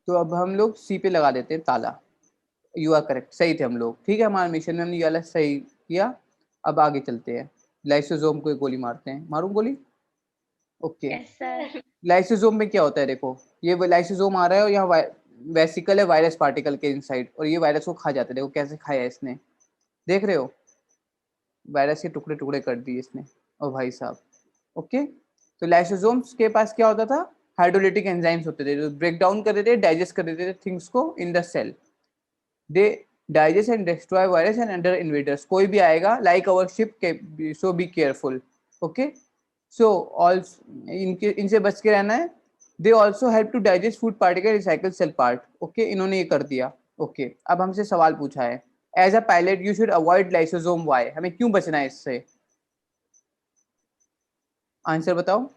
तो अब हम लोग सी पे लगा देते हैं ताला। यू आर करेक्ट, सही थे हम लोग। ठीक है, हमारे मिशन में हमने ये वाला सही किया। अब आगे चलते हैं, लाइसोसोम को एक गोली मारते हैं। मारूं गोली? ओके। Yes sir. लाइसोसोम में क्या होता है, देखो ये लाइसोसोम आ रहा है और यहाँ वेसिकल है वायरस पार्टिकल के इनसाइड, और ये वायरस को खा जाते हैं। देखो कैसे खाया है इसने, देख रहे हो? वायरस के टुकड़े टुकड़े कर दिए इसने। ओ भाई साहब। ओके, तो लाइसोसोम्स के पास क्या होता था? हाइड्रोलिटिक एंजाइम्स होते थे जो ब्रेक डाउन कर देते थे, डाइजेस्ट कर देते थे थिंग्स को in the cell. They digest and destroy virus and other invaders. कोई भी आएगा like our ship, so be careful. Okay, so all इनके इनसे बच के रहना है। They also help to digest food particle, recycle cell part. Okay, इन्होंने ये कर दिया। ओके, अब हमसे सवाल पूछा है, as a pilot you should avoid lysosome, why? हमें क्यों बचना है इससे? आंसर बताओ।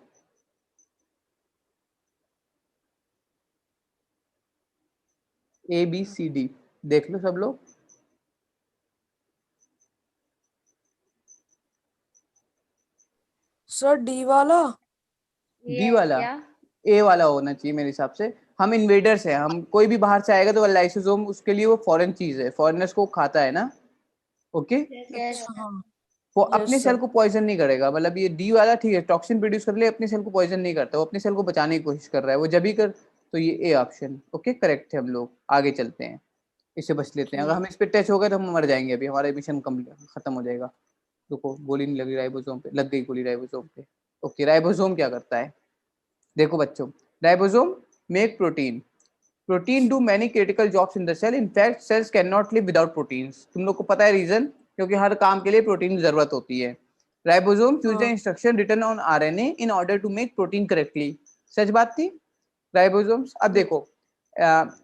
ए बी सी डी, देख लो सब लोग। सर डी वाला। डी वाला? क्या? ए वाला होना चाहिए मेरे हिसाब से। हम इन्वेडर्स हैं, हम कोई भी बाहर से आएगा तो लाइसोसोम उसके लिए वो फॉरेन चीज है, फॉरेनर्स को खाता है ना। ओके, यस अच्छा हाँ। वो यस अपने सेल सर। को पॉइजन नहीं करेगा। मतलब ये डी वाला ठीक है, टॉक्सिन प्रोड्यूस कर ले, अपने सेल को पॉइजन नहीं करता, वो अपने सेल को बचाने की कोशिश कर रहा है, वो जब भी कर। तो ये ए ऑप्शन ओके करेक्ट है। हम लोग आगे चलते हैं, इससे बच लेते हैं। अगर हम इस पे टच हो गए तो हम मर जाएंगे, अभी हमारा मिशन खत्म हो जाएगा। देखो गोली नहीं लगी राइबोसोम पे, लग गई गोली राइबोसोम पे। ओके, राइबोसोम क्या करता है? देखो बच्चों, ribosome make protein. Protein do many critical jobs in the cell, in fact cells can not live without proteins. तुम लोग को पता है रीजन, क्योंकि हर काम के लिए प्रोटीन की जरूरत होती है। राइबोसोम यूज द हाँ instruction written on RNA in order to make protein correctly. सच बात थी। राइबोसोम्स, अब देखो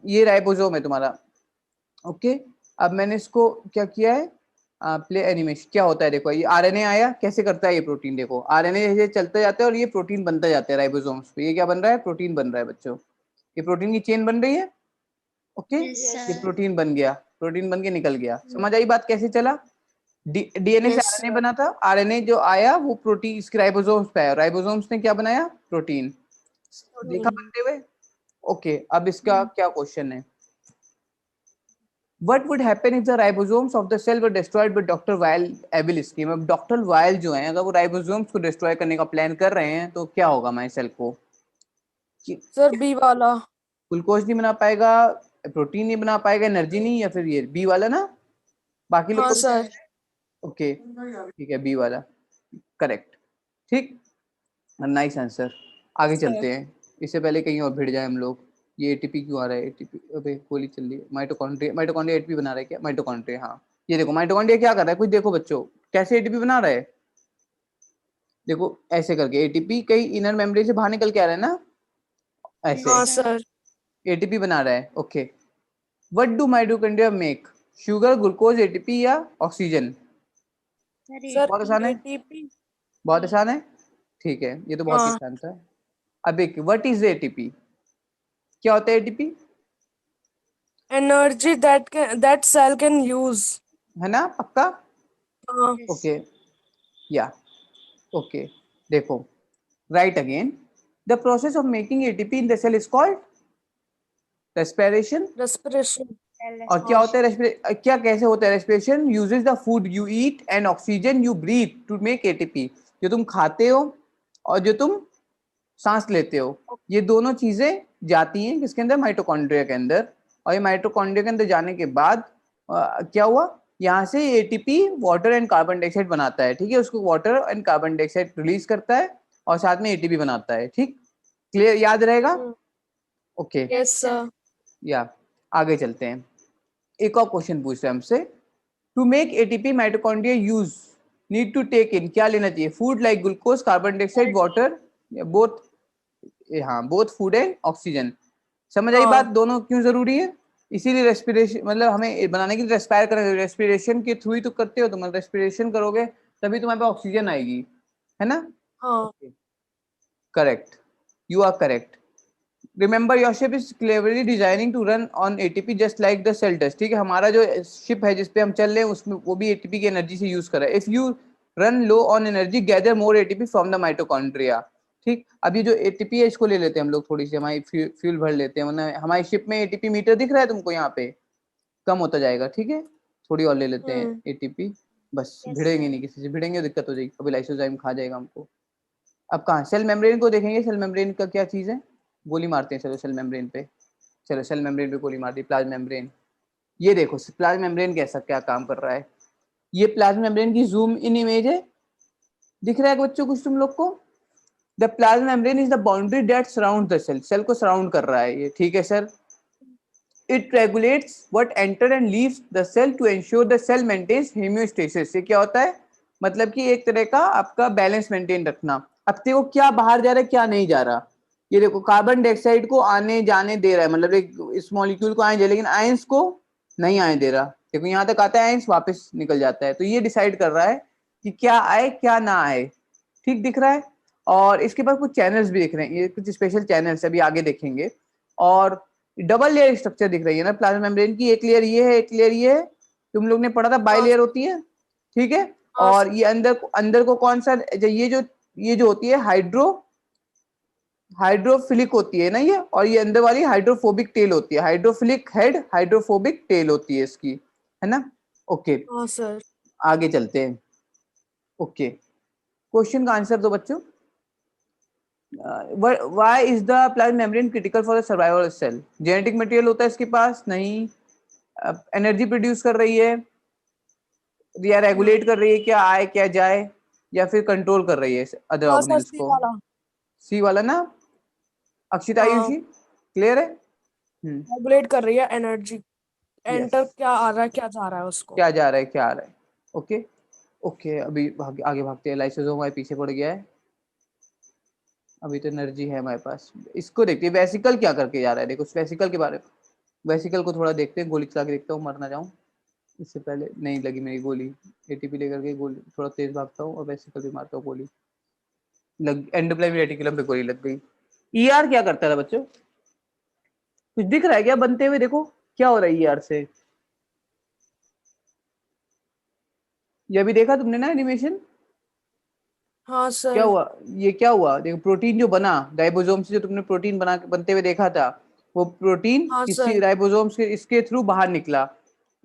ये राइबोसोम है तुम्हारा। ओके, अब मैंने इसको क्या किया है, प्ले एनिमेशन क्या होता है। देखो ये आरएनए आया, कैसे करता है ये प्रोटीन। देखो आरएनए जैसे चलते जाता है और ये प्रोटीन बनता जाता है राइबोसोम्स पे। ये क्या बन रहा है? प्रोटीन बन रहा है बच्चों। ये प्रोटीन की चेन बन रही है। ओके, ये प्रोटीन बन गया, प्रोटीन बन के निकल गया। समझ आई बात कैसे चला? डीएनए से यस आरएनए सर। बना था, आरएनए जो आया वो प्रोटीन इसके राइबोसोम्स पे आया, राइबोसोम्स ने क्या बनाया? प्रोटीन। देखा बनते हुए। ओके, अब इसका क्या क्वेश्चन है? What would happen if the ribosomes of the cell were destroyed by Dr. Weil Abel scheme? अब डॉक्टर वायल जो है, अगर वो राइबोसोम्स को डिस्ट्रॉय करने का प्लान कर रहे हैं तो क्या होगा हमारे सेल को? सर बी वाला। ग्लूकोज नहीं बना पाएगा, प्रोटीन नहीं बना पाएगा, एनर्जी नहीं, या फिर ये बी वाला ना? बाकी लोग हाँ को भी सर। ओके ठीक है, बी वाला करेक्ट। ठीक, नाइस आंसर। आगे सर चलते हैं, इससे पहले कहीं और भिड़ जाए हम लोग। ये एटीपी क्यों आ रहा है? एटीपी, अबे गोली चल रही है। माइटोकॉन्ड्रिया, माइटोकॉन्ड्रिया एटीपी बना रहा है क्या? माइटोकॉन्ड्रिया, हाँ। ये देखो माइटोकॉन्ड्रिया क्या कर रहा है, कुछ देखो बच्चों, कैसे एटीपी बना रहा है। देखो ऐसे करके एटीपी कहीं इनर मेम्ब्रेन से बाहर निकल के आ रहा है ना, ऐसे हाँ सर। एटीपी बना रहा है। Okay, what do mitochondria make? Sugar, glucose, ATP या ऑक्सीजन? सर बहुत आसान है, एटीपी। बहुत आसान है। ठीक है, ये तो बहुत ही हाँ, आसान था। अब एक व्हाट इज एटीपी, क्या होता है ATP? Energy that cell can use. है ना, पक्का? हाँ ओके, या ओके, देखो right again, the process of making ATP in the cell is called respiration. Respiration. और क्या हाँ होता है क्या कैसे होता है respiration? Uses the food you eat and oxygen you breathe to make ATP. जो तुम खाते हो और जो तुम सांस लेते हो, ये दोनों चीजें जाती हैं किसके अंदर? माइटोकॉन्ड्रिया के अंदर। और ये माइटोकॉन्ड्रिया के अंदर जाने के बाद क्या हुआ, यहाँ से ATP water and carbon dioxide बनाता है। ठीक है, उसको water and carbon dioxide release करता है और साथ में एटीपी बनाता है। ठीक, क्लियर, याद रहेगा? Okay, yes sir. या आगे चलते हैं। एक और क्वेश्चन पूछ रहे हैं हमसे, to make ATP mitochondria use need to take in, क्या लेना चाहिए? Food like glucose, carbon dioxide, water, both? हाँ, बोथ फूड एंड ऑक्सीजन। समझ आई बात? हाँ दोनों क्यों जरूरी है? इसीलिए रेस्पिरेशन, मतलब हमें बनाने के लिए रेस्पायर करेंगे, रेस्पिरेशन के थ्रू ही तो करते हो तुम। रेस्पिरेशन करोगे तभी तुम्हारे पास ऑक्सीजन आएगी, है ना? हाँ correct, you are correct. Remember your ship is cleverly designing to run on ATP just like the cell does. ठीक है, हमारा जो शिप है जिसपे हम चल रहे हैं उसमें वो भी एटीपी की एनर्जी से यूज कर रहा है। If you run low on energy gather more ATP from the mitochondria. ठीक, अब ये जो एटीपी है इसको ले लेते हैं हम लोग, थोड़ी सी हमारी फ्यूल भर लेते हैं, वरना हमारी शिप में एटीपी मीटर दिख रहा है तुमको यहाँ पे, कम होता जाएगा। ठीक है, थोड़ी और ले लेते हैं एटीपी, बस भिड़ेंगे नहीं, किसी से भिड़ेंगे दिक्कत हो जाएगी, कभी लाइसोजाइम खा जाएगा हमको। अब कहाँ सेल मेम्ब्रेन को देखेंगे, सेल मेम्ब्रेन का क्या चीज है, गोली मारते हैं चलो सेल मेम्ब्रेन पे, चलो सेल मेम्ब्रेन पे गोली मार दी। प्लाज्मा मेम्ब्रेन, ये देखो प्लाज्मा मेम्ब्रेन कैसा क्या काम कर रहा है, ये प्लाज्मा मेम्ब्रेन की जूम इन इमेज है, दिख रहा है बच्चों कुछ तुम लोग को? The plasma membrane is the boundary that surround the cell, cell को सराउंड कर रहा है ये, ठीक है sir. It regulates what enter and leaves the cell to ensure the cell maintains homeostasis. ये क्या होता है, मतलब कि एक तरह का आपका बैलेंस मेंटेन रखना। अब देखो क्या बाहर जा रहा है क्या नहीं जा रहा, ये देखो कार्बन डाइऑक्साइड को आने जाने दे रहा है, मतलब एक इस मॉलिक्यूल को आने दे, लेकिन आयंस को नहीं आने दे रहा। देखो यहाँ तक आता है आयंस, वापस निकल जाता है, तो ये डिसाइड कर रहा है कि क्या आए क्या ना आए। ठीक दिख रहा है, और इसके पास कुछ चैनल्स भी दिख रहे हैं, ये कुछ स्पेशल चैनल्स अभी आगे देखेंगे। और डबल लेयर स्ट्रक्चर दिख रही है ना प्लाज्मा मेम्ब्रेन की, एक लेयर ये है एक लेयर ये है, तुम लोग ने पढ़ा था बाई लेयर होती है, ठीक है। और ये अंदर को कौन सा, ये जो होती है हाइड्रोफिलिक होती है ना ये, और ये अंदर वाली हाइड्रोफोबिक टेल होती है, हाइड्रोफिलिक हेड हाइड्रोफोबिक टेल होती है इसकी, है ना। ओके, हाँ सर। आगे चलते हैं। ओके, क्वेश्चन का आंसर दो बच्चों। Why is the plasma membrane critical for the survival of cell? Genetic material होता है इसके पास? नहीं। एनर्जी प्रोड्यूस कर रही है, या रेगुलेट कर रही है क्या आए क्या जाए, या फिर कंट्रोल कर रही है अदर हाँ सर, ऑर्गेनेल्स सी को? वाला। सी वाला ना, अक्षिता हाँ, आयुषी, क्लियर है? रेगुलेट कर रही है एनर्जी, यस, एंटर क्या आ रहा है क्या जा रहा है उसको। क्या जा रहा है क्या आ रहा है। ओके, ओके, अभी आगे भागते हैं, लाइसोसोम हमारे पीछे पड़ गया है, अभी तो एनर्जी है हमारे पास। इसको देखते हैं वेसिकल क्या करके जा रहा है, देखो वेसिकल के बारे में, वेसिकल को थोड़ा देखते हैं, गोली चला के देखता हूँ मर ना जाऊँ, इससे पहले नहीं लगी मेरी गोली, एटीपी लेकर के गोली थोड़ा तेज भागता हूँ और वेसिकल भी मारता हूँ गोली, लग एंडोप्लाज्मिक रेटिकुलम पे गोली लग गई। ईआर क्या करता था बच्चों, कुछ दिख रहा है क्या बनते हुए, देखो क्या हो रहा है ईआर से, ये अभी देखा तुमने ना एनिमेशन, हाँ क्या सर। हुआ, ये क्या हुआ, देखो प्रोटीन जो बना राइबोसोम से, जो तुमने प्रोटीन बना बनते हुए देखा था, वो प्रोटीन हाँ किसी सर। राइबोसोम के इसके थ्रू बाहर निकला,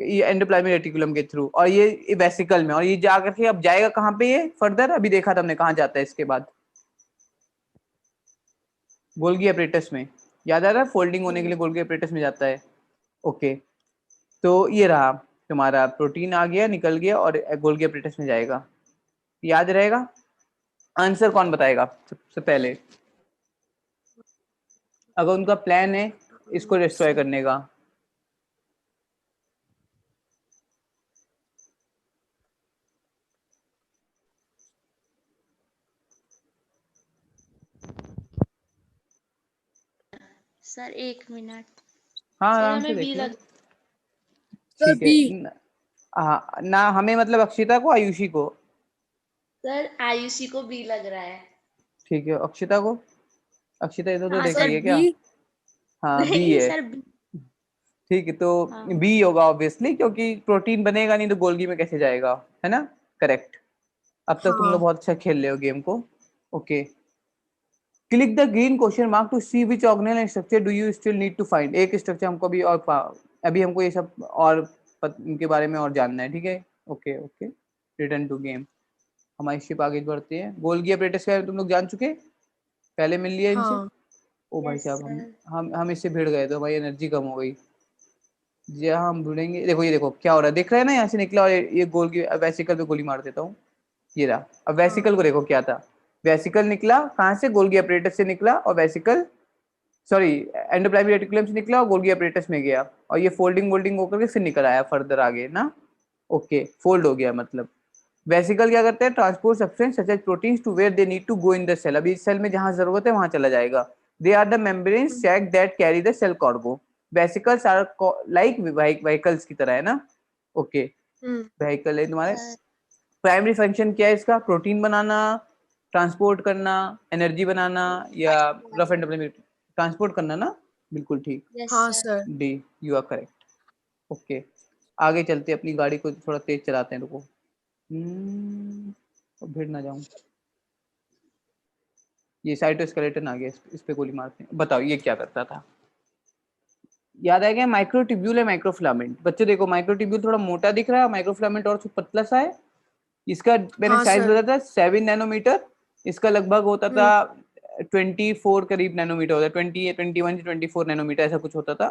ये एंडोप्लाज्मिक रेटिकुलम के थ्रू, और ये वेसिकल में, और ये जाकर के अब जाएगा कहाँ पे, ये फर्दर अभी देखा था हमने कहाँ जाता है इसके बाद, गोल्गी अपरेटस में, याद आ रहा है, फोल्डिंग होने के लिए गोल्गी अपरेटस में जाता है। ओके, तो ये रहा तुम्हारा प्रोटीन आ गया निकल गया और गोल्गी अपरेटस में जाएगा, याद रहेगा। आंसर कौन बताएगा सबसे पहले, अगर उनका प्लान है इसको डिस्ट्रॉय करने का? Sir 1 minute. हाँ सर आराम से हमें बी देख लो, लग। सर ठीक है बी। हाँ ना, हमें मतलब अक्षिता को आयुषी को? सर आयुषी को बी लग रहा है। ठीक है, अक्षिता को, अक्षिता इधर उधर हाँ देख सर रही सर। है क्या? बी। हाँ बी नहीं है, सर बी। ठीक है, तो हाँ बी होगा ऑब्वियसली, क्योंकि प्रोटीन बनेगा नहीं तो गोल्गी में कैसे जाएगा, है ना, करेक्ट। अब तक तुम लोग हाँ बहुत अच्छा खेल रहे हो गेम को। Okay, click the green question mark to see which organelle and structure do you still need to find, एक स्ट्रक्चर हमको भी और अभी हमको ये सब और इनके बारे में और जानना है, ठीक है। Okay okay, return to game, हमारी शिप आगे बढ़ती है। गोल्गी अपरेटस के बारे में तुम लोग जान चुके, पहले मिल लिया इनसे। हाँ। ओ भाई यस साहब, सर। हम इससे भिड़ गए तो भाई एनर्जी कम हो गई, जी हाँ हम ढूंढेंगे। देखो ये देखो क्या हो रहा है, देख रहे हैं ना, यहाँ से निकला और ये गोल की वेसिकल पे गोली मार देता हूँ, ये रहा। अब हाँ। वेसिकल को देखो क्या था, वेसिकल निकला कहाँ से, गोल्गी अपरेटस से निकला, और वेसिकल सॉरी एंडोप्लाज्मिक रेटिकुलम से निकला और गोल्गी अपरेटस में गया, और ये फोल्डिंग वोल्डिंग होकर के फिर निकल आया फर्दर आगे ना। ओके, फोल्ड हो गया मतलब। वेसिकल क्या करते हैं, transport substance such as proteins to where they need to go in the cell, अभी इस सेल में जहां जरूरत है वहां चला जाएगा। They are the membrane sac that carry the cell cargo. Vesicles are like vehicles की तरह है ना। ओके, व्हीकल है तुम्हारे। सर प्राइमरी फंक्शन क्या है इसका, प्रोटीन बनाना, ट्रांसपोर्ट करना, एनर्जी बनाना, या रफ एंड टफ ट्रांसपोर्ट करना ना, बिल्कुल ठीक। यस हाँ sir. Sir. D, you are correct. Okay, आगे चलते अपनी गाड़ी को थोड़ा तेज चलाते हैं, रुको, अब भिड़ ना जाऊं। ये साइटोस्केलेटन आ गया, इस पे गोली मारते हैं। बताओ ये क्या करता था? याद आ गया? माइक्रोट्यूब्यूल है माइक्रोफिलामेंट। बच्चे देखो, माइक्रोट्यूब्यूल थोड़ा मोटा दिख रहा है, माइक्रोफिलामेंट और पतला सा है। इसका मैंने हाँ साइज सर। बताया था 7 नैनोमीटर, इसका लगभग होता था 24 करीब नैनोमीटर होता है, 20 21 से 24 नैनोमीटर ऐसा कुछ होता था।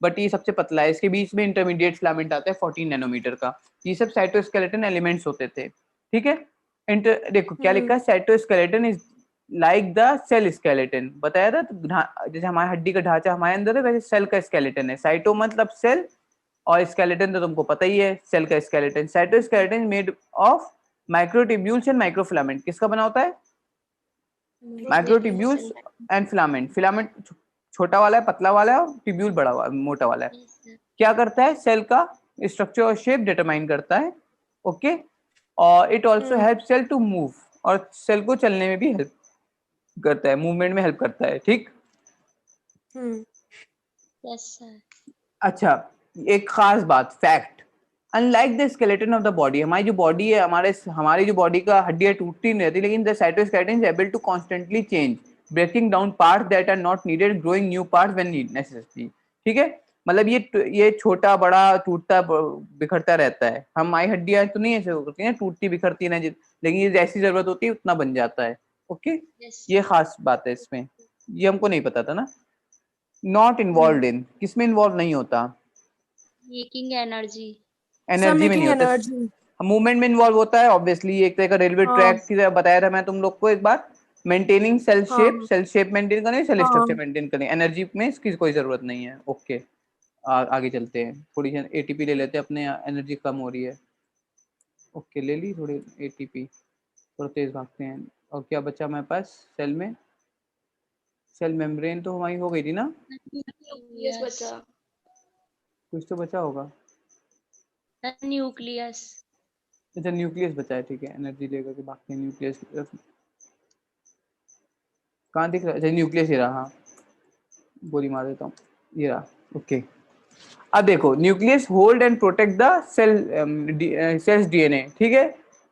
बट ये सबसे पतला है। इसके बीच में इंटरमीडिएट फिलामेंट आता है 14 नैनोमीटर का। ये सब साइटोस्केलेटन एलिमेंट्स होते थे, ठीक है। देखो क्या लिखा है, cytoskeleton is like the cell skeleton. बताया था तो जैसे हमारी हड्डी का ढांचा हमारे अंदर है, वैसे सेल का स्केलेटन है। साइटो मतलब सेल, और स्केलेटन तो तुमको पता ही है, सेल का skeleton. Cytoskeleton made of microtubules and microfilament. किसका बना होता है? Microtubules and filament. फिलामेंट छोटा वाला है, पतला वाला है, और ट्यूब्यूल बड़ा वाला, मोटा वाला है। क्या करता है? सेल का स्ट्रक्चर और शेप डिटरमाइन करता है, ओके। और it also help cell to move, और सेल को चलने में भी हेल्प करता है, मूवमेंट में हेल्प करता है, ठीक। Yes sir. अच्छा, एक खास बात, fact, unlike the skeleton of the body, हमारी जो बॉडी है, हमारी जो बॉडी का हड्डियां टूटती नहीं रहती, लेकिन the cytoskeleton is able to constantly change, breaking down parts that are not needed, growing new parts when necessary. ठीक है, मतलब ये छोटा बड़ा टूटता बिखरता रहता है। हमारी हड्डियां तो नहीं ऐसे होती है टूटती बिखरती ना, लेकिन ये जैसी जरूरत होती है उतना बन जाता है, ओके। ये खास बात है इसमें, ये हमको नहीं पता था ना। नॉट इन्वॉल्व इन, किसमें इन्वॉल्व नहीं होता? Making energy. एनर्जी में नहीं होता, मूवमेंट में इन्वॉल्व होता है ऑब्वियसली। एक तरह का रेलवे ट्रैक की तरह बताया था मैं तुम लोग को एक बार। मेंटेनिंग सेल शेप मेंटेन करने, सेल स्ट्रक्चर मेंटेन करने, एनर्जी में इसकी कोई जरूरत नहीं है, ओके। आगे चलते हैं, थोड़ी एटीपी ले लेते हैं, अपने एनर्जी कम हो रही है, ओके ले ली थोड़ी एटीपी, थोड़ा तेज भागते हैं। और क्या बचा हमारे पास सेल में? सेल मेम्ब्रेन तो हमारी हो गई थी ना, न्यूक्लियस बचा। कुछ तो बचा होगा। न्यूक्लियस। अच्छा न्यूक्लियस बचा है, ठीक है। एनर्जी लेकर के भागते हैं न्यूक्लियस की तरफ। कहाँ दिख रहा है? अच्छा न्यूक्लियस ही रहा, हाँ गोली मार देता हूँ, ये रहा, ओके। अब देखो, nucleus hold and protect the cell's DNA, ठीक है।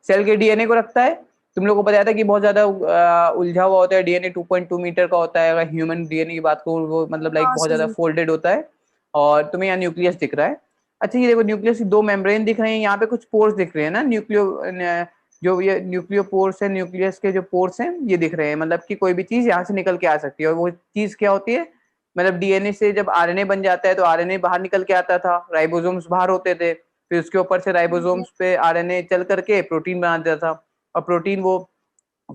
सेल के डीएनए को रखता है। तुम लोग को बताया था कि बहुत ज्यादा उलझा हुआ होता है डीएनए, 2.2 मीटर का होता है। अगर ह्यूमन डीएनए की बात करूँ, वो मतलब लाइक बहुत ज्यादा फोल्डेड होता है। और तुम्हें यहाँ न्यूक्लियस दिख रहा है। अच्छा ये देखो, न्यूक्लियस की 2 मेम्ब्रेन दिख रहे हैं, यहाँ पे कुछ पोर्स दिख रहे हैं ना, जो ये न्यूक्लियो पोर्स है, न्यूक्लियस के जो पोर्स हैं ये दिख रहे हैं, मतलब कि कोई भी चीज यहाँ से निकल के आ सकती है। और वो चीज क्या होती है? मतलब डीएनए से जब आरएनए बन जाता है तो आरएनए बाहर निकल के आता था, राइबोसोम्स बाहर होते थे, फिर उसके ऊपर से राइबोसोम्स पे आरएनए चल करके प्रोटीन बना देता था। और प्रोटीन वो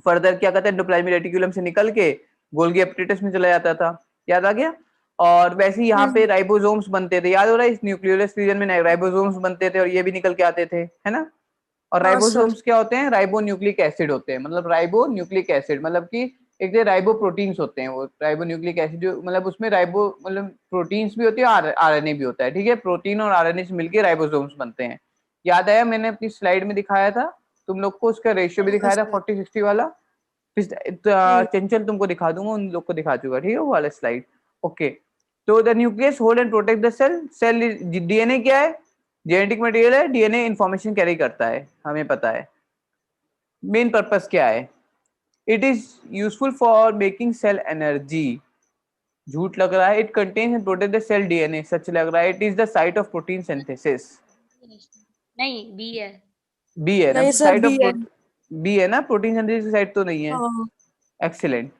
फर्दर क्या करता है, एंडोप्लाज्मिक रेटिकुलम से निकल के गोल्गी एपिटेटस में चला जाता था। याद आ गया? और वैसे ही यहाँ पे राइबोसोम्स बनते थे, याद हो रहा है? इस न्यूक्लियोलस रीजन में राइबोसोम्स बनते थे और ये भी निकल के आते थे, है ना। और राइबोसोम्स क्या होते हैं? राइबो न्यूक्लिक एसिड होते हैं, मतलब राइबो न्यूक्लिक एसिड मतलब कि एक राइबो प्रोटीन्स होते हैं। वो राइबो न्यूक्लिक एसिड जो मतलब उसमें राइबो मतलब प्रोटीन्स भी होती है और आरएनए भी होता है, ठीक है। प्रोटीन और आरएनए से मिलकर राइबोसोम्स बनते हैं। याद आया? मैंने अपनी स्लाइड में दिखाया था तुम लोग को, उसका रेशियो भी दिखाया था 40-60 वाला। चंचल तुमको दिखा दूंगा, उन लोग को दिखा चुका, ठीक है वो वाला स्लाइड, ओके। तो the nucleus hold and protect the cell. Cell DNA क्या है? जेनेटिक मटेरियल है, डीएनए इंफॉर्मेशन कैरी करता है, हमें पता है। मेन पर्पस क्या है? It is useful for making cell energy. झूठ लग रहा है। It contains and protect the cell DNA, सच लग रहा है। It is the site of protein synthesis. नहीं बी है। बी है ना नहीं सर, साइट ऑफ बी है। बी है ना, प्रोटीन सिंथेसिस की साइट तो नहीं है। Excellent,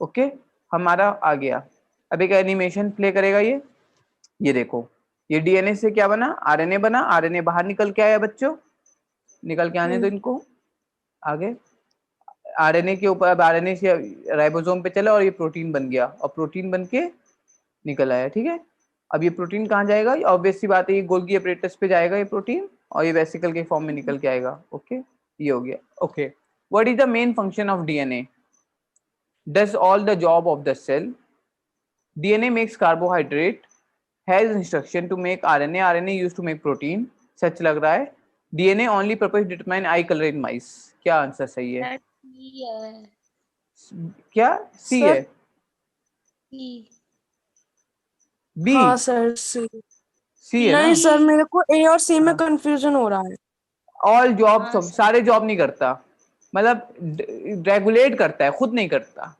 okay. हमारा आ गया। अब एक एनिमेशन प्ले करेगा ये देखो, ये डीएनए से क्या बना? आरएनए बना। आरएनए बाहर निकल के आया बच्चों, निकल के आने दो इनको आगे। आरएनए के ऊपर, अब आरएनए से राइबोसोम पे चला और ये प्रोटीन बन गया, और प्रोटीन बन के निकल आया, ठीक है। अब ये प्रोटीन कहाँ जाएगा? ऑब्वियस सी बात है, ये गोल्गी एपरेटस पे जाएगा ये प्रोटीन, और ये वेसिकल के फॉर्म में निकल के आएगा, ओके। ये हो गया, okay. What is the main function of DNA? does all the job of the cell. DNA makes carbohydrate, has instruction to make RNA, RNA used to make protein, सच लग रहा है। DNA only purpose determine eye color in mice। क्या answer सही है? क्या सी है? B? हाँ sir, सी। सी है ना? नहीं सर, मेरे को ए और सी में कंफ्यूजन हो रहा है। ऑल जॉब, सब सारे जॉब नहीं करता। मतलब रेगुलेट करता है, खुद नहीं करता,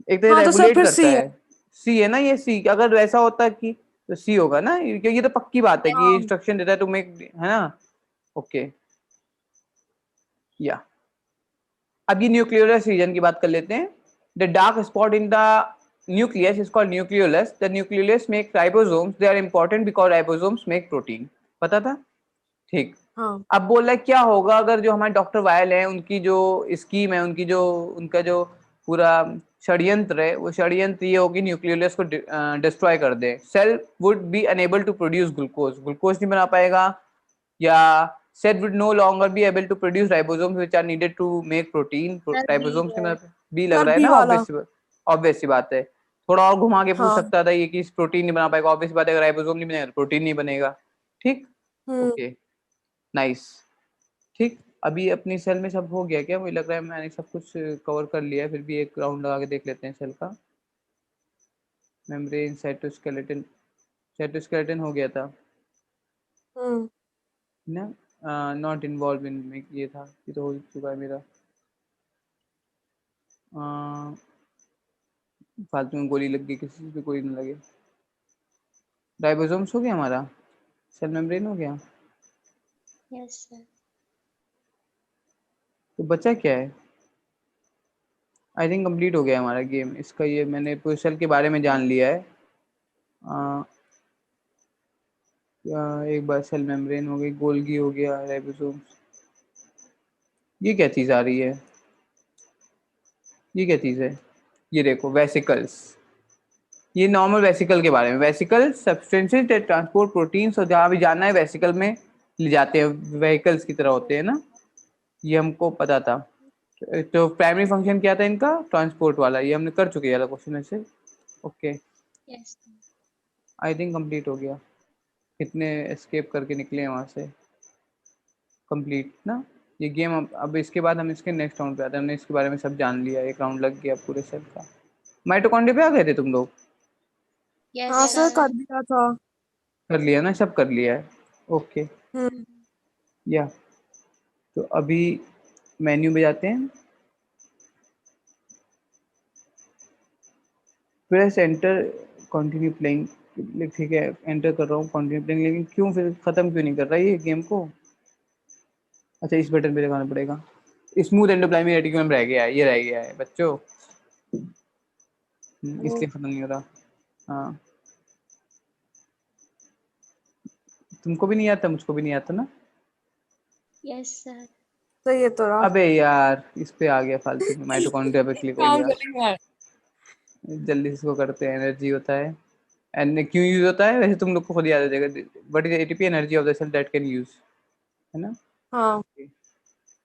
एक तरह हाँ तो सर रेगुलेट फिर करता सी है। है। सी है ना ये, सी अगर वैसा होता कि तो सी होगा ना, क्योंकि ये तो पक्की बात है कि ये हाँ इंस्ट्रक्शन देता है टू मेक, है ना। ओके, या अब ये न्यूक्लियोलस रीजन की बात कर लेते हैं। The dark spot in the nucleus is called nucleolus. The nucleolus make ribosomes, they are important because ribosomes make protein. पता था? ठीक। हाँ अब बोल रहा है क्या होगा अगर जो हमारे डॉक्टर वायल हैं उनकी जो स्कीम है, उनकी जो उनका जो पूरा षड्यंत्र है, वो षड्यंत्र ये होगी न्यूक्लियोलस को डिस्ट्रॉय कर दे। Cell would be unable to produce glucose, glucose नहीं बना पाएगा, या cell would no longer be able to produce ribosomes which are needed to make protein. Sir B ribosomes है। में बी लग सर रहा है बी ना, वाला। ऑब्वियस सी बात है। थोड़ा और घुमा के पूछ हाँ। सकता था ये कि प्रोटीन नहीं बना पाएगा, ऑब्वियस बात है, अगर राइबोसोम नहीं बनेगा प्रोटीन नहीं बनेगा। ठीक, हम्म। Okay, nice. ठीक, अभी अपनी सेल में सब हो गया क्या? मुझे लग रहा है मैंने सब कुछ कवर कर लिया है, फिर भी एक राउंड लगा के देख लेते हैं सेल का। मेम्ब्रेन, साइटोस्केलेटन, साइटोस्केलेटन हो गया था हम्म। ना, नॉट इन्वॉल्व इन में, ये था, ये तो हो चुका है मेरा। फालतू में गोली लग गई, किसी चीज़ पे गोली ना लगे। राइबोसोम्स हो गया हमारा, सेल मेम्ब्रेन हो गया, यस सर। तो बचा क्या है? आई थिंक कंप्लीट हो गया हमारा गेम इसका। ये मैंने पूरे सेल के बारे में जान लिया है। अ, एक बार सेल मेम्ब्रेन हो गई, गोल्गी हो गया, राइबोसोम्स। ये क्या चीज़ आ रही है? ये क्या चीज़ है? ये देखो, वेसिकल्स। ये नॉर्मल वेसिकल के बारे में, vesicle substances that transport proteins, और जहाँ भी जाना है वेसिकल में ले जाते हैं, व्हीकल्स की तरह होते हैं ना, ये हमको पता था। तो प्राइमरी फंक्शन क्या था इनका? ट्रांसपोर्ट वाला, ये हमने कर चुके हैं क्वेश्चन में से। Okay, yes sir. I think complete हो गया। कितने एस्केप करके निकले हैं वहाँ से? कंप्लीट ना ये गेम। अब इसके बाद हम इसके नेक्स्ट राउंड पे आते हैं। हमने इसके बारे में सब जान लिया, एक राउंड लग गया पूरे सेल का। माइटोकॉन्ड्रिया पे आ गए थे तुम लोग? यस हाँ सर सर। कर दिया था। कर लिया ना, सब कर लिया है। ओके, हम्म। या तो अभी मेन्यू में जाते हैं, प्रेस एंटर, कंटिन्यू प्लेइंग। ठीक है, एंटर कर रहा हूँ कंटिन्यू प्लेइंग, लेकिन क्यों फिर खत्म क्यों नहीं कर रहा है ये गेम को? अच्छा, इस बटन पे दबाना पड़ेगा। स्मूथ एंडोप्लाज्मिक रेटिकुलम रह गया है, ये रह गया है बच्चों। इसलिए खत्म नहीं हो रहा। हाँ, तुमको भी नहीं आता, मुझको भी नहीं आता ना। Yes sir. सही है तो रहा। अबे यार, इस पे आ गया फालतू में, माइटोकॉन्ड्रिया पे क्लिक हो काम गया। करेंगे। जल्दी से इसको करते हैं। एनर्जी होता है, एन क्यों यूज होता है वैसे तुम लोग को खुद याद आ जाएगा। What is ATP? Energy of the cell that can use, है ना। हाँ।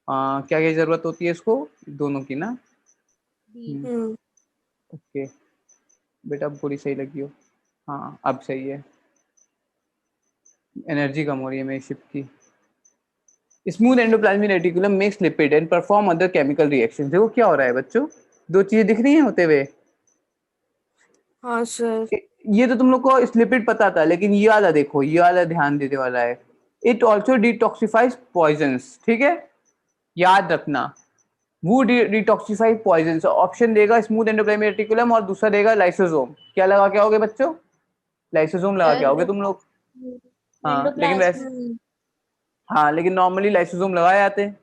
क्या क्या जरूरत होती है इसको? दोनों की ना। बी। हम्म। ओके बेटा, अब पूरी सही लगी हो। हाँ अब सही है। एनर्जी कम हो रही है मेरी शिप की। Smooth endoplasmic reticulum makes lipid and perform other chemical reactions. देखो क्या हो रहा है बच्चों, दो चीजें दिख रही हैं होते हुए। हाँ सर। ये तो तुम लोग को लिपिड पता था, लेकिन ये वाला देखो, ये वाला ध्यान देने वाला है। इट ऑल्सो डिटॉक्सिफाइज पॉइजन्स, ठीक है, याद रखना। वो डिटॉक्सिफाई पॉइजन। ऑप्शन देगा स्मूथ एंडोप्लाज्मिक रेटिकुलम और दूसरा देगा लाइसोसोम। क्या लगा के आओगे बच्चों? लाइसोसोम लगा के सर आओगे तुम लोग। हाँ लेकिन वैसे, एंडोप्लाज्म। हम्म। हाँ लेकिन नॉर्मली लाइसोसोम लगाए जाते हैं।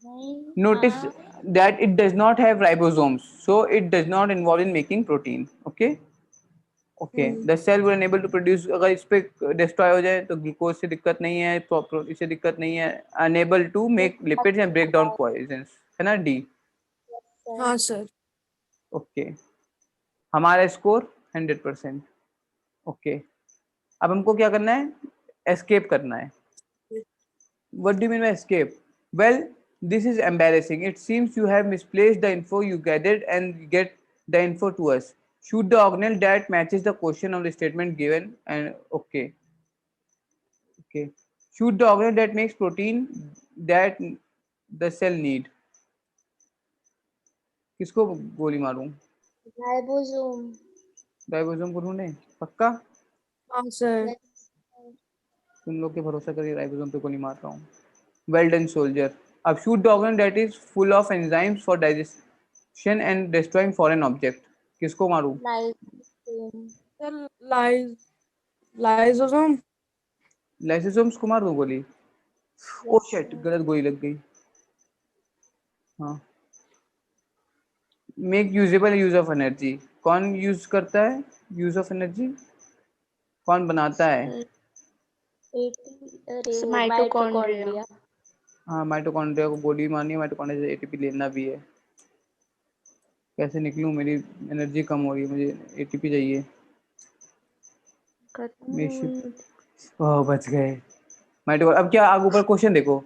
नहीं। Notice हाँ। that it does not have ribosomes, so it does not involve in making protein. Okay. Okay, hmm. The cell will enable to produce. अगर इस पे डिस्ट्रॉय हो जाए तो ग्लूकोज से दिक्कत नहीं है, इससे दिक्कत नहीं है। Enable to make lipids and break down poisons, है ना, डी। हाँ सर। ओके, हमारा स्कोर 100%। ओके, अब हमको क्या करना है? एस्केप करना है। What do you mean by escape? Well, this is embarrassing. It seems you have misplaced the info you gathered and get the info to us. Shoot the organelle that matches the question of the statement given and okay. Okay. Shoot the organelle that makes protein that the cell need. किसको गोली मारूं? Ribosome. Ribosome को ढूंढे? पक्का? हाँ sir. Yes. तुम लोग के भरोसा करिए, राइबोसोम पे गोली मार रहा हूँ। Well done soldier. अब shoot the organ that is full of enzymes for digestion and destroying foreign object. किसको मारूं? Lysosome. Sir lysosome. लाइसोसोम्स को मार दूं गोली? ओ Yes, शिट, sir. गलत गोली लग गई। हाँ, make usable use of energy, कौन यूज करता है यूज ऑफ एनर्जी? कौन बनाता है? अरे वो माइटोकॉन्ड्रिया। माइटोकॉन्ड्रिया। हाँ, माइटोकॉन्ड्रिया को गोली मारनी है, माइटोकॉन्ड्रिया से एटीपी लेना भी है। कैसे निकलूं, मेरी एनर्जी कम हो रही है, मुझे एटीपी चाहिए। ओह, बच गए। माइटोकॉन्ड्रिया। अब क्या आगे ऊपर क्वेश्चन देखो,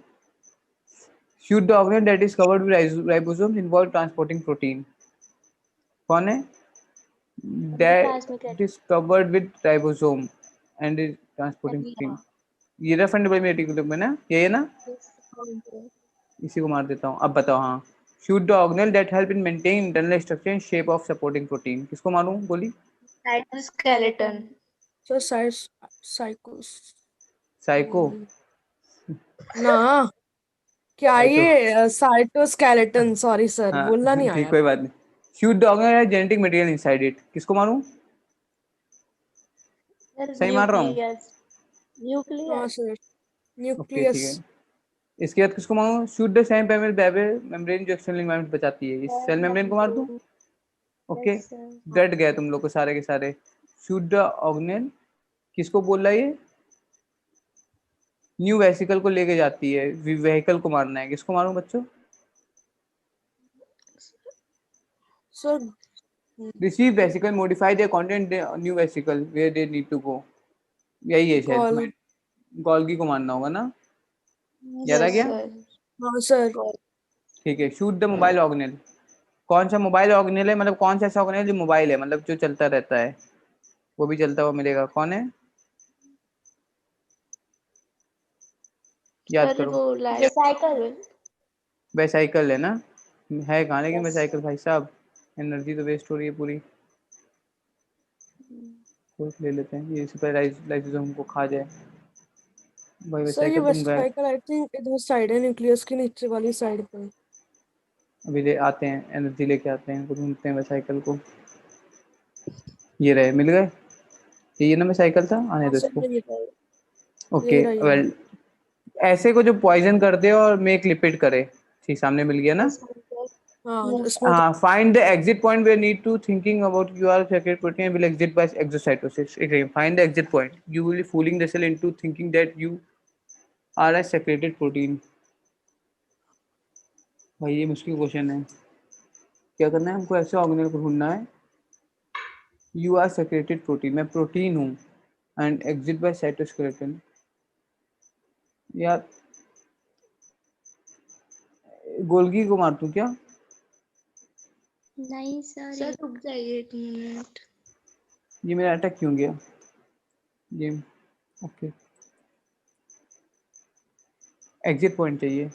shoot the organ that is covered with ribosomes involve transporting protein. कौन है? Endoplasmic That is covered with ribosome and is transporting protein. ये रेफरेंडेबल रेटिकुलम है ना, ये है ना? reticulum. इसी को मार देता हूँ। अब बताओ। हाँ, shoot the organelle that help in maintain internal structure and shape of supporting protein. किसको मारूं गोली? Cytoskeleton. सर साइकोस। साइको? ना, क्या साइटो। ये साइटोस्केलेटन, सॉरी सर, हाँ बोलना नहीं ठीक, आया। कोई बात नहीं। shoot the organelle that genetic material inside it. किसको मारूं? सही मार रहा हूँ? Nucleus. हाँ Nucleus. सर, ओके, ठीक न्यूक्लियस। है। इसके बाद किसको मारूं? शूट द सेम पैमेल बैबल मेम्ब्रेन जो एक्सटर्नल एनवायरनमेंट बचाती है, इस सेल मेम्ब्रेन को मार दूं? Okay, Yes, sir. डट गए तुम लोग को सारे के सारे। शूट द ऑर्गेनेल किसको बोल रहा है ये? न्यू वेसिकल को लेके जाती है, वेहिकल को मारना है। किसको मारूं बच्चों? Sir receive vesicle modify the content new vesicle where they need to go. यही है शायद, गॉल। तुम्हें गोल्गी को मारना होगा ना? याद आ Yes, गया? sir. हाँ सर। ठीक है। शूट द मोबाइल ऑर्गेनेल, कौन सा मोबाइल ऑर्गेनेल है, मतलब कौन सा ऐसा ऑर्गेनेल जो मोबाइल है, मतलब जो चलता रहता है, वो भी चलता हुआ मिलेगा। कौन है? याद Sir, करो। वो recycle. वेसाइकल है ना? है कहाँ लेकिन Yes, वेसाइकल sir. भाई साहब, एनर्जी तो वेस्ट हो रही है पूरी। तो ले लेते हैं, ये इसी पर लाइसोसोम को खा जाए भाई। सर ये वेसाइकल तुम गए, वेसिकल आई थिंक इधर साइड है, न्यूक्लियस के नीचे वाली साइड पे। अभी ले आते हैं, एनर्जी लेके आते हैं, ढूंढते हैं वेसाइकल को। ये रहे, मिल गए। ये ना वेसाइकल था, आने हाँ दो सर, इसको। यही रहा, ओके यही रहा, यही रहा। वेल, ऐसे को जो पॉइजन कर दे और मेक लिपिड करे। ठीक, सामने मिल गया ना? हाँ Yes, इसमें तो हाँ, find the exit point where need to thinking about your secret protein will exit by exocytosis. Again, find the exit point. You will be fooling the cell into thinking that you are a secreted protein. भाई ये मुश्किल question है। क्या करना है हमको? ऐसे organelle को ढूंढना है। यू आर सेक्रेटेड प्रोटीन, मैं प्रोटीन हूँ, एंड एग्जिट बाय साइटोस्केलेटन। यार गोल्गी को मार दूं क्या? नहीं सर, रुक जाइए 1 मिनट। ये मेरा अटैक क्यों गया ये? ओके, एग्जिट पॉइंट चाहिए।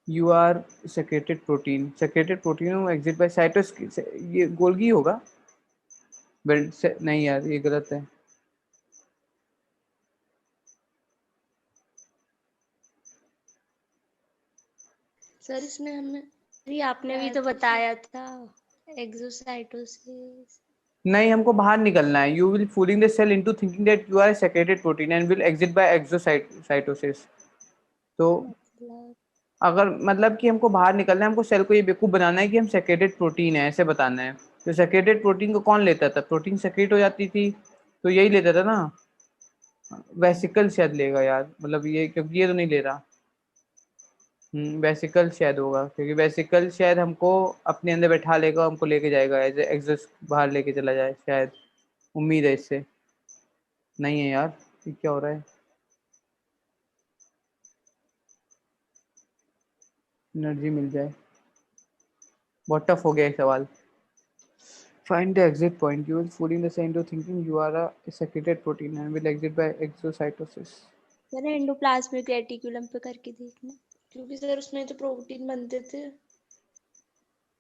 You are secreted protein, secreted protein हूँ, एग्जिट बाय साइटोस, ये गोल्गी होगा। नहीं यार, ये गलत है। सर इसमें हमें अरे आपने भी तो बताया था एक्सोसाइटोसिस। नहीं, हमको बाहर निकलना है। You will fooling the cell into thinking that you are a secreted protein and will exit by exocytosis. तो मतलब अगर मतलब कि हमको बाहर निकलना है, हमको सेल को ये बेवकूफ़ बनाना है कि हम सेक्रेटेड प्रोटीन है, ऐसे बताना है। तो सेक्रेटेड प्रोटीन को कौन लेता था? प्रोटीन सेक्रेट हो जाती थी, तो यही लेता था ना। वेसिकल शायद लेगा यार, मतलब ये, क्योंकि ये तो नहीं ले रहा। वेसिकल शायद होगा, क्योंकि वेसिकल शायद हमको अपने अंदर बैठा लेगा, हमको लेके जाएगा एज एग्जॉस्ट, बाहर लेके चला जाए शायद। उम्मीद है इससे। नहीं है यार, ये क्या हो रहा है? एनर्जी मिल जाए। बहुत टफ हो गया ये सवाल। Find the exit point. You will fooling the cell into thinking you are a secreted protein and will exit by exocytosis. Sir endoplasmic reticulum पे करके देखना, क्योंकि सर उसमें तो प्रोटीन बनते थे।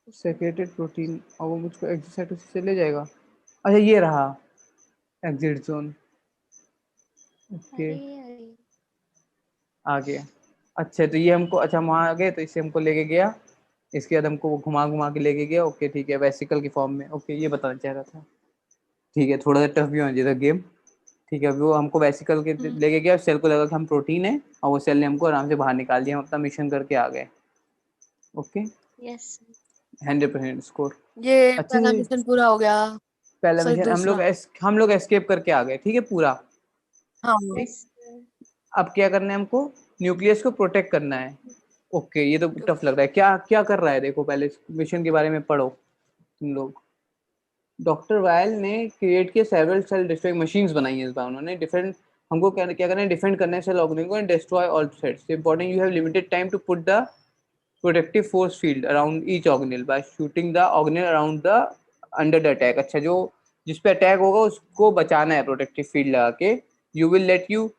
Secreted protein, और वो मुझको exocytosis से ले जाएगा। अच्छा, ये रहा exit zone। ओके, अरे अरे आ गया। अच्छा तो ये हमको, अच्छा हम वहाँ आ गए तो इससे हमको लेके गया, इसके बाद हमको वो घुमा घुमा के लेके गया। ओके ठीक है, वेसिकल की फॉर्म में। ओके ये बताना चाह रहा था। ठीक है, थोड़ा सा टफ भी होना चाहिए था गेम। ठीक है, अभी वो हमको वेसिकल के लेके गया, सेल को लगा कि हम प्रोटीन है, और वो सेल ने हमको आराम से बाहर निकाल दिया, हम अपना मिशन करके आ गए। Okay, yes 100% score. ये अच्छे पहला से मिशन पूरा हो गया। पहला सर मिशन दूसरा। हम लोग एस्केप करके आ गए, ठीक है पूरा। हाँ ठीक, यस अब क्या करना है हमको, न्यूक्लियस को प्रोटेक्ट करना है। ओके ये तो टफ लग रहा है, क्या क्या कर रहा है देखो, पहले मिशन के बारे में पढ़ो तुम लोग। डॉक्टर वायल ने क्रिएट किए सेवरल सेल डिस्ट्रॉइंग मशीन्स बनाई है इस बार उन्होंने। डिफरेंट हमको क्या क्या करना है, डिफेंड करना है सेल ऑर्गेनिल को and destroy all threats. Important, you have limited time to put the protective force field around each organelle by shooting the organelle around the under the attack. अच्छा, जो जिस पे अटैक होगा उसको बचाना है प्रोटेक्टिव फील्ड लगा के। You will let you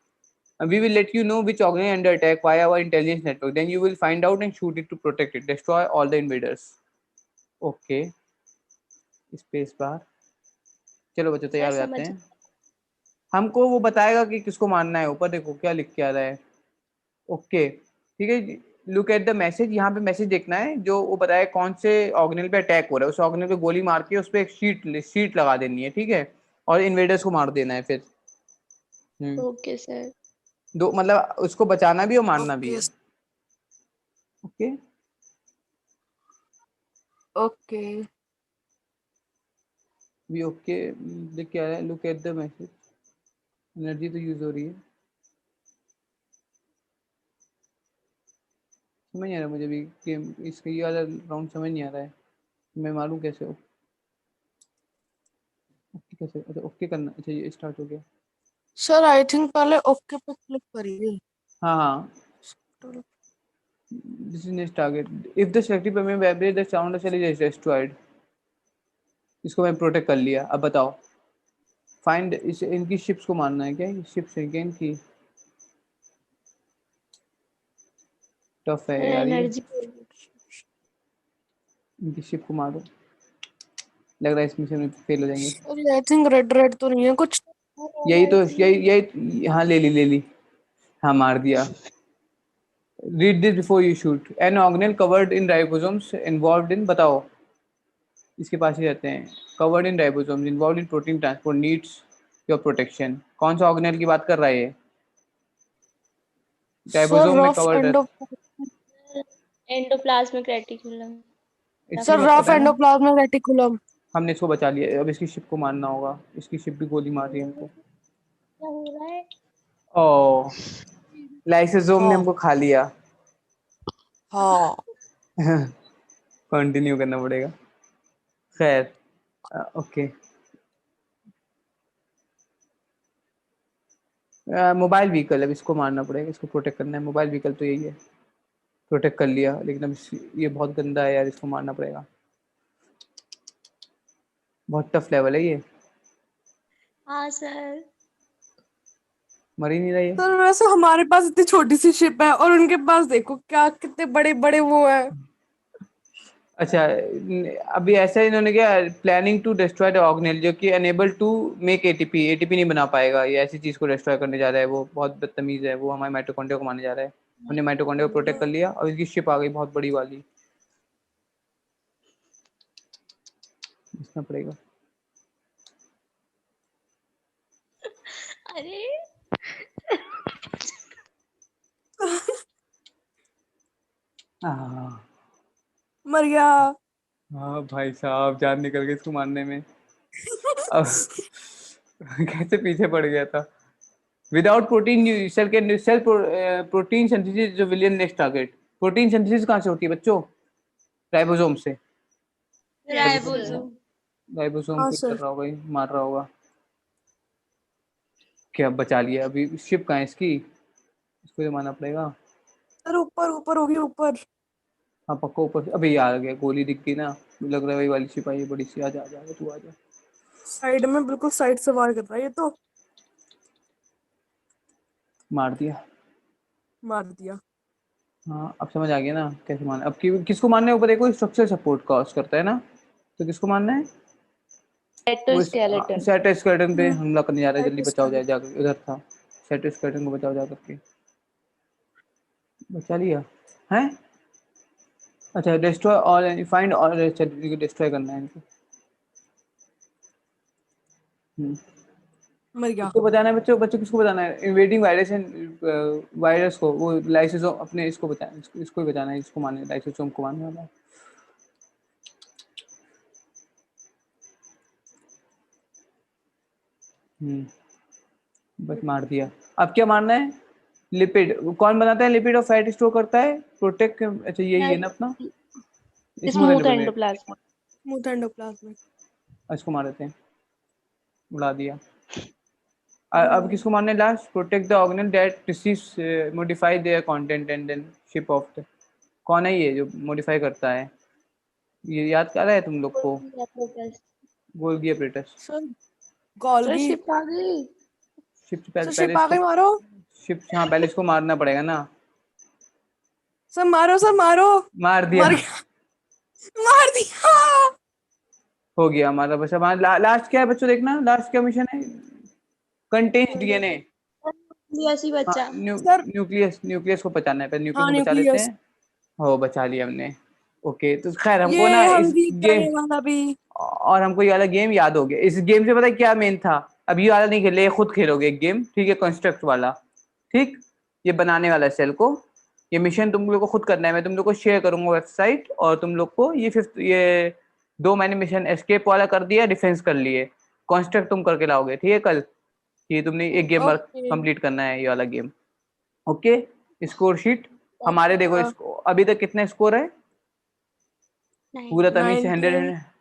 We will let you know which organ under attack via our intelligence network. Then you will find out and shoot it to protect it. Destroy all the invaders. Okay. Space bar. चलो बच्चों sir तैयार हो जाते समझ। हैं। हमको वो बताएगा कि किसको मारना है, ऊपर देखो क्या लिख के आ रहा है। ओके ठीक है, लुक एट द मैसेज। यहाँ पे मैसेज देखना है जो वो बताए कौन से ऑर्गेनल पे अटैक हो रहा है, उस ऑर्गेनल पे गोली मार के उस पर एक शीट लगा देनी है, ठीक है, और इन्वेडर्स को मार देना है फिर। Okay sir. दो मतलब उसको बचाना भी और मारना भी ओके है। Okay okay. भी ओके लिख के आ रहा है, look at the message. Energy तो यूज हो रही है, समझ नहीं आ रहा मुझे भी गेम इसका, ये वाला राउंड समझ नहीं आ रहा है, मैं मालूम कैसे हो। ओके कैसे, अच्छा ओके करना, अच्छा ये स्टार्ट हो गया। सर आई थिंक पहले ओके पे क्लिक करिए। हाँ हाँ, this is next target. If the selective payment vibrate the sound cell is destroyed. इसको मैं प्रोटेक्ट कर लिया, अब बताओ। फाइंड इस इनकी शिप्स को मारना है क्या, शिप्स है क्या इनकी। टफ है सर यार ये, एनर्जी। इनकी शिप को मारो। लग रहा है इस मिशन में फेल हो जाएंगे। Sir I think red red तो नहीं है कुछ। यही तो, यही हाँ ले ली ले ली, हाँ मार दिया। Read this before you shoot. An organelle covered in ribosomes involved in, बताओ इसके पास ही रहते हैं। Covered in ribosomes involved in protein transport needs your protection. कौन सा ऑर्गेनेल की बात कर रहा है ये, सर राइबोसोम में रफ कवर्ड रहता। Endoplasmic reticulum. इतनी सर मत रफ पता है, एंडोप्लाज्मिक रेटिकुलम। हमने इसको बचा लिया, अब इसकी शिप को मारना होगा। इसकी शिप भी गोली मार रही है हमको। क्या हो रहा है? ओ, लाइसोसोम ने हाँ हमको खा लिया। हाँ। कंटिन्यू करना पड़ेगा। खैर ओके, मोबाइल व्हीकल, अब इसको मारना पड़ेगा, इसको प्रोटेक्ट करना है। मोबाइल व्हीकल तो यही है, प्रोटेक्ट कर लिया, लेकिन अब ये बहुत गंदा है यार, इसको मारना पड़ेगा। बहुत टफ लेवल है ये, हाँ सर। मर ही नहीं रहा ये। सर वैसे हमारे पास इतनी छोटी सी शिप है और उनके पास देखो क्या कितने बड़े बड़े वो है। अच्छा, अभी ऐसा इन्होंने क्या, planning to destroy the organelle, जो कि enable to make ATP, ATP नहीं बना पाएगा, ये ऐसी चीज को डिस्ट्रॉय करने जा रहा है। वो बहुत बदतमीज है, वो हमारे माइटोकॉन्ड्रिया को मारने जा रहा है। हमने माइटोकॉन्ड्रिया को प्रोटेक्ट कर लिया और इसकी शिप आ गई बहुत बड़ी वाली, इसना पड़ेगा। अरे हाँ मर गया। हाँ भाई साहब, जान निकल गई इसको मारने में। अब कैसे पीछे पड़ गया था। Without protein cell can cell protein synthesis जो विलियन नेक्स्ट टारगेट। प्रोटीन सिंथेसिस कहाँ से होती है बच्चों, राइबोसोम से। राइबोसोम। राइबोसोम हाँ कुछ कर सर। रहा होगा, ये मार रहा होगा। क्या बचा लिया, अभी शिप कहाँ है इसकी, इसको तो मारना पड़ेगा। सर ऊपर ऊपर होगी ऊपर। हाँ पक्का ऊपर, अभी ये आ गया, गोली दिख गई ना, लग रहा है वही वाली शिप आई है बड़ी सी। आजा आजा आजा, तू आजा। साइड में बिल्कुल साइड से वार कर रहा है ये तो। मार दिया। मार दिया। हाँ अब समझ आ गया ना कैसे मारना, अब किसको मारना है ऊपर देखो, स्ट्रक्चर सपोर्ट कॉस्ट करता है ना, तो किसको मारना है। वो साइटोस्केलेटन। साइटोस्केलेटन पे हम्म। हमला करने जा रहा है, साइड जल्दी पे बचाओ, जाए स्केलेटन। जाकर उधर था। साइटोस्केलेटन को बचाओ जा करके। बचा लिया है। अच्छा destroy all, find all, destroy करना है इनको। मर गया। किसको बताना है बच्चों, बच्चों किसको बताना है? इन्वेडिंग वायरस एंड वायरस को, वो लाइसोसोम अपने इसको बताना, इसको ही बताना है, इसको मारने, लाइसोसोम को मारने वाला है। बस मार दिया। अब क्या मारना है? लिपिड। कौन बनाता है लिपिड और फैट स्टोर करता है? प्रोटेक्ट। अच्छा यही है ना अपना smooth smooth endoplasmic. Endoplasm. Smooth endoplasmic. इसको मार देते हैं, उड़ा दिया। अब किसको मारना है last? Protect the organelle that receives modify their content and then ship off the. कौन है ये जो मॉडिफाई करता है? ये याद कर रहा है तुम लोग को? Golgi apparatus. Sir sir Golgi. Ship आ गई। शिप से पहले, सर पहले शिप आ इसको, गई, मारो। शिप, हाँ पहले इसको मारना पड़ेगा ना। सर मारो, सर मारो। मार दिया। मर गया। मार दिया। हो गया हमारा। बस हमारा लास्ट क्या है बच्चों, देखना लास्ट क्या मिशन है? Contains DNA. ऐसी हाँ बच्चा। सर न्यूक्लियस, न्यूक्लियस को बचाना है, पहले न्यूक्लियस हाँ, को बचा लेते न्यूक्लियस। हैं। हो बचा लिया हमने। ओके तो खैर हमको ना ये हम इस जीत गेम, जाने वाला भी। और हमको ये वाला गेम याद हो गया। इस गेम से पता है क्या मेन था? अब ये वाला नहीं खेले, ये खुद खेलोगे एक गेम, ठीक है? कंस्ट्रक्ट वाला, ठीक? ये बनाने वाला सेल को, ये मिशन तुम लोग को खुद करना है। मैं तुम लोग को शेयर करूंगा वेबसाइट, और तुम लोग को ये फिफ्थ, ये 2 मैंने मिशन एस्केप वाला कर दिया, डिफेंस कर लिए, कॉन्स्ट्रक्ट तुम करके लाओगे, ठीक है? कल ये तुमने एक गेम ओके। कंप्लीट करना है, ये वाला गेम। ओके। स्कोर शीट हमारे देखो, इसको अभी तक कितना स्कोर है पूरा तमीज से? 90। 100